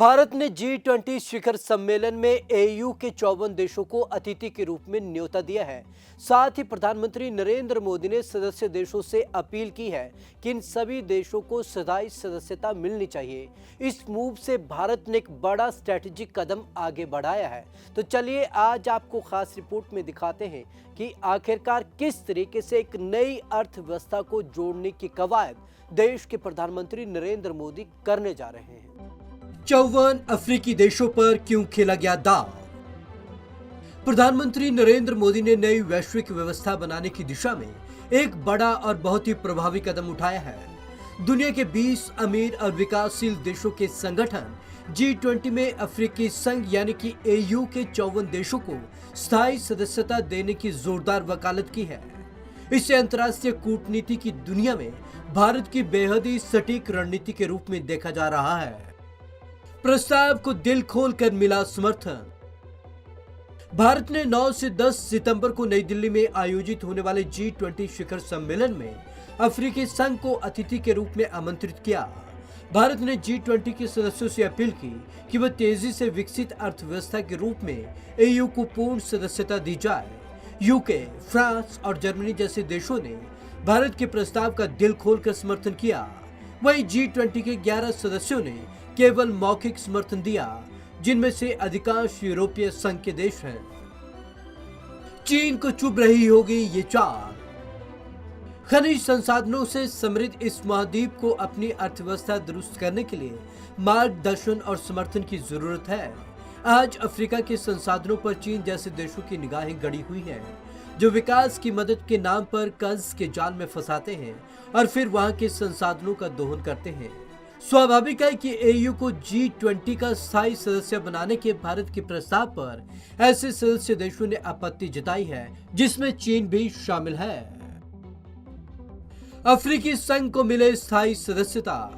भारत ने G20 शिखर सम्मेलन में एयू के 54 देशों को अतिथि के रूप में न्योता दिया है। साथ ही प्रधानमंत्री नरेंद्र मोदी ने सदस्य देशों से अपील की है कि इन सभी देशों को स्थायी सदस्यता मिलनी चाहिए। इस मूव से भारत ने एक बड़ा स्ट्रैटेजिक कदम आगे बढ़ाया है। तो चलिए आज आपको खास रिपोर्ट में दिखाते हैं कि आखिरकार किस तरीके से एक नई अर्थव्यवस्था को जोड़ने की कवायद देश के प्रधानमंत्री नरेंद्र मोदी करने जा रहे हैं। 54 अफ्रीकी देशों पर क्यों खेला गया दांव? प्रधानमंत्री नरेंद्र मोदी ने नई वैश्विक व्यवस्था बनाने की दिशा में एक बड़ा और बहुत ही प्रभावी कदम उठाया है। दुनिया के 20 अमीर और विकासशील देशों के संगठन G20 में अफ्रीकी संघ यानी कि एयू के 54 देशों को स्थायी सदस्यता देने की जोरदार वकालत की है। इसे अंतर्राष्ट्रीय कूटनीति की दुनिया में भारत की बेहद ही सटीक रणनीति के रूप में देखा जा रहा है। प्रस्ताव को दिल खोलकर मिला समर्थन। भारत ने 9 से 10 सितंबर को नई दिल्ली में आयोजित होने वाले G20 शिखर सम्मेलन में अफ्रीकी संघ को अतिथि के रूप में आमंत्रित किया। भारत ने G20 के सदस्यों से अपील की कि वह तेजी से विकसित अर्थव्यवस्था के रूप में एयू को पूर्ण सदस्यता दी जाए। यूके, फ्रांस और जर्मनी जैसे देशों ने भारत के प्रस्ताव का दिल खोलकर समर्थन किया। वहीं G20 के 11 सदस्यों ने केवल मौखिक समर्थन दिया, जिनमें से अधिकांश यूरोपीय संघ के देश हैं। चीन को चुभ रही होगी ये चाल। खनिज संसाधनों से समृद्ध इस महाद्वीप को अपनी अर्थव्यवस्था दुरुस्त करने के लिए मार्गदर्शन और समर्थन की जरूरत है। आज अफ्रीका के संसाधनों पर चीन जैसे देशों की निगाहें गड़ी हुई हैं, जो विकास की मदद के नाम पर कर्ज के जाल में फंसाते हैं और फिर वहां के संसाधनों का दोहन करते हैं। स्वाभाविक है कि एयू को G20 का स्थायी सदस्य बनाने के भारत के प्रस्ताव पर ऐसे सदस्य देशों ने आपत्ति जताई है, जिसमें चीन भी शामिल है। अफ्रीकी संघ को मिले स्थायी सदस्यता।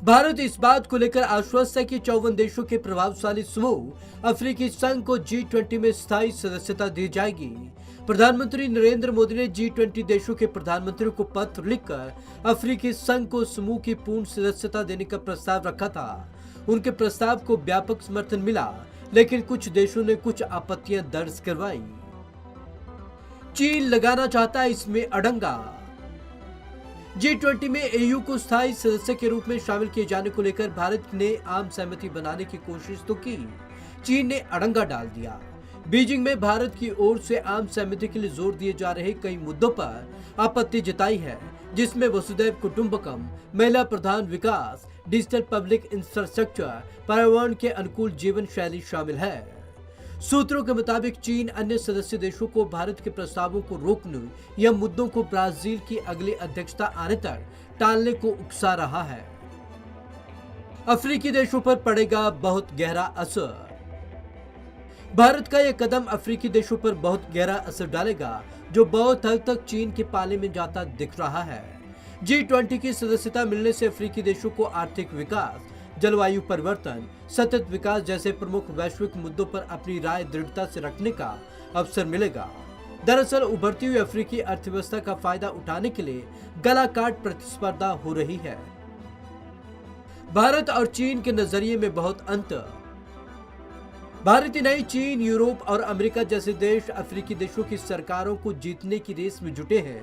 भारत इस बात को लेकर आश्वस्त है कि 54 देशों के प्रभावशाली समूह अफ्रीकी संघ को G20 में स्थायी सदस्यता दी जाएगी। प्रधानमंत्री नरेंद्र मोदी ने G20 देशों के प्रधानमंत्रियों को पत्र लिखकर अफ्रीकी संघ को समूह की पूर्ण सदस्यता देने का प्रस्ताव रखा था। उनके प्रस्ताव को व्यापक समर्थन मिला, लेकिन कुछ देशों ने कुछ आपत्तियां दर्ज करवाई। चीन लगाना चाहता है इसमें अड़ंगा। G20 में एयू को स्थायी सदस्य के रूप में शामिल किए जाने को लेकर भारत ने आम सहमति बनाने की कोशिश तो की, चीन ने अड़ंगा डाल दिया। बीजिंग में भारत की ओर से आम सहमति के लिए जोर दिए जा रहे कई मुद्दों पर आपत्ति जताई है, जिसमें वसुधैव कुटुंबकम, महिला प्रधान विकास, डिजिटल पब्लिक इंफ्रास्ट्रक्चर, पर्यावरण के अनुकूल जीवन शैली शामिल है। सूत्रों के मुताबिक चीन अन्य सदस्य देशों को भारत के प्रस्तावों को रोकने या मुद्दों को ब्राजील की अगली अध्यक्षता आने तक टालने को उकसा रहा है। अफ्रीकी देशों पर पड़ेगा बहुत गहरा असर। भारत का यह कदम अफ्रीकी देशों पर बहुत गहरा असर डालेगा, जो बहुत हद तक चीन के पाले में जाता दिख रहा है। G20 की सदस्यता मिलने से अफ्रीकी देशों को आर्थिक विकास, जलवायु परिवर्तन, सतत विकास जैसे प्रमुख वैश्विक मुद्दों पर अपनी राय दृढ़ता से रखने का अवसर मिलेगा। दरअसल उभरती हुई अफ्रीकी अर्थव्यवस्था का फायदा उठाने के लिए गला काट प्रतिस्पर्धा हो रही है। भारत और चीन के नजरिए में बहुत अंतर। भारत ही नहीं, चीन, यूरोप और अमेरिका जैसे देश अफ्रीकी देशों की सरकारों को जीतने की रेस में जुटे हैं।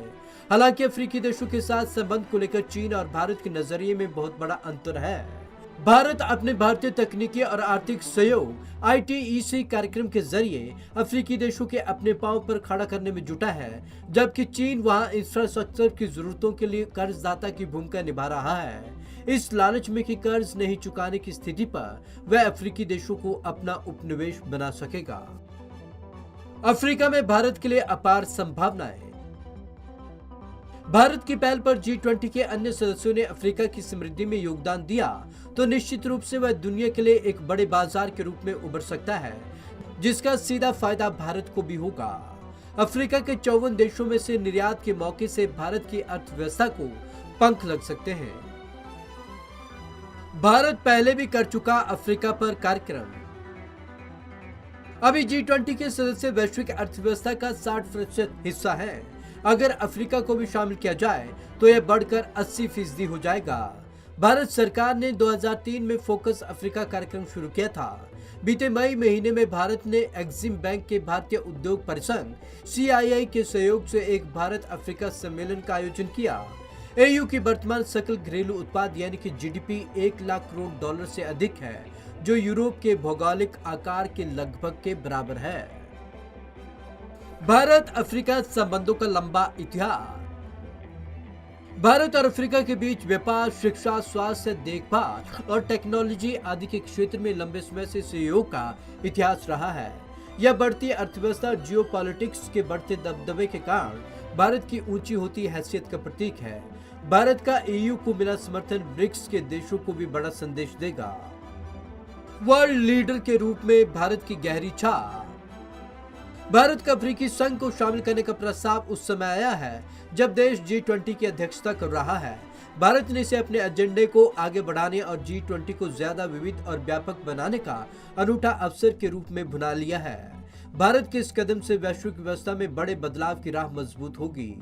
हालांकि अफ्रीकी देशों के साथ संबंध को लेकर चीन और भारत के नजरिए में बहुत बड़ा अंतर है। भारत अपने भारतीय तकनीकी और आर्थिक सहयोग ITEC कार्यक्रम के जरिए अफ्रीकी देशों के अपने पांव पर खड़ा करने में जुटा है, जबकि चीन वहां इंफ्रास्ट्रक्चर की जरूरतों के लिए कर्जदाता की भूमिका निभा रहा है। इस लालच में कि कर्ज नहीं चुकाने की स्थिति पर वह अफ्रीकी देशों को अपना उपनिवेश बना सकेगा। अफ्रीका में भारत के लिए अपार संभावनाएं। भारत की पहल पर G20 के अन्य सदस्यों ने अफ्रीका की समृद्धि में योगदान दिया तो निश्चित रूप से वह दुनिया के लिए एक बड़े बाजार के रूप में उभर सकता है, जिसका सीधा फायदा भारत को भी होगा। अफ्रीका के 54 देशों में से निर्यात के मौके से भारत की अर्थव्यवस्था को पंख लग सकते हैं। भारत पहले भी कर चुका अफ्रीका पर कार्यक्रम। अभी G20 के सदस्य वैश्विक अर्थव्यवस्था का 60% हिस्सा है। अगर अफ्रीका को भी शामिल किया जाए तो यह बढ़कर 80% हो जाएगा। भारत सरकार ने 2003 में फोकस अफ्रीका कार्यक्रम शुरू किया था। बीते मई महीने में भारत ने एक्सिम बैंक के भारतीय उद्योग परिसंघ CII के सहयोग से एक भारत अफ्रीका सम्मेलन का आयोजन किया। AU की वर्तमान सकल घरेलू उत्पाद यानी कि GDP 1 लाख करोड़ डॉलर से अधिक है, जो यूरोप के भौगोलिक आकार के लगभग के बराबर है। भारत अफ्रीका संबंधों का लंबा इतिहास। भारत और अफ्रीका के बीच व्यापार, शिक्षा, स्वास्थ्य देखभाल और टेक्नोलॉजी आदि के क्षेत्र में लंबे समय से सहयोग का इतिहास रहा है। यह बढ़ती अर्थव्यवस्था और जियोपॉलिटिक्स के बढ़ते दबदबे के कारण भारत की ऊंची होती हैसियत का प्रतीक है। भारत का EU को मिला समर्थन ब्रिक्स के देशों को भी बड़ा संदेश देगा। वर्ल्ड लीडर के रूप में भारत की गहरी छाप। भारत का अफ्रीकी संघ को शामिल करने का प्रस्ताव उस समय आया है जब देश G20 की अध्यक्षता कर रहा है। भारत ने इसे अपने एजेंडे को आगे बढ़ाने और G20 को ज्यादा विविध और व्यापक बनाने का अनूठा अवसर के रूप में भुना लिया है। भारत के इस कदम से वैश्विक व्यवस्था में बड़े बदलाव की राह मजबूत होगी।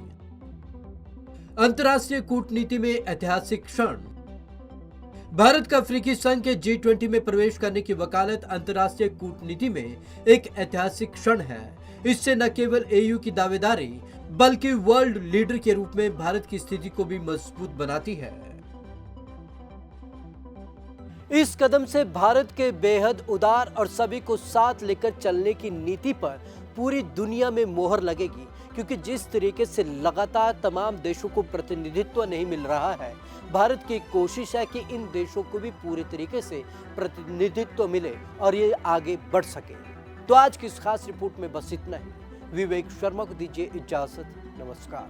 अंतर्राष्ट्रीय कूटनीति में ऐतिहासिक क्षण। भारत का अफ्रीकी संघ के G20 में प्रवेश करने की वकालत अंतर्राष्ट्रीय कूटनीति में एक ऐतिहासिक क्षण है। इससे न केवल AU की दावेदारी बल्कि वर्ल्ड लीडर के रूप में भारत की स्थिति को भी मजबूत बनाती है। इस कदम से भारत के बेहद उदार और सभी को साथ लेकर चलने की नीति पर पूरी दुनिया में मोहर लगेगी, क्योंकि जिस तरीके से लगातार तमाम देशों को प्रतिनिधित्व नहीं मिल रहा है, भारत की कोशिश है कि इन देशों को भी पूरे तरीके से प्रतिनिधित्व मिले और ये आगे बढ़ सके। तो आज की इस खास रिपोर्ट में बस इतना ही। विवेक शर्मा को दीजिए इजाजत। नमस्कार।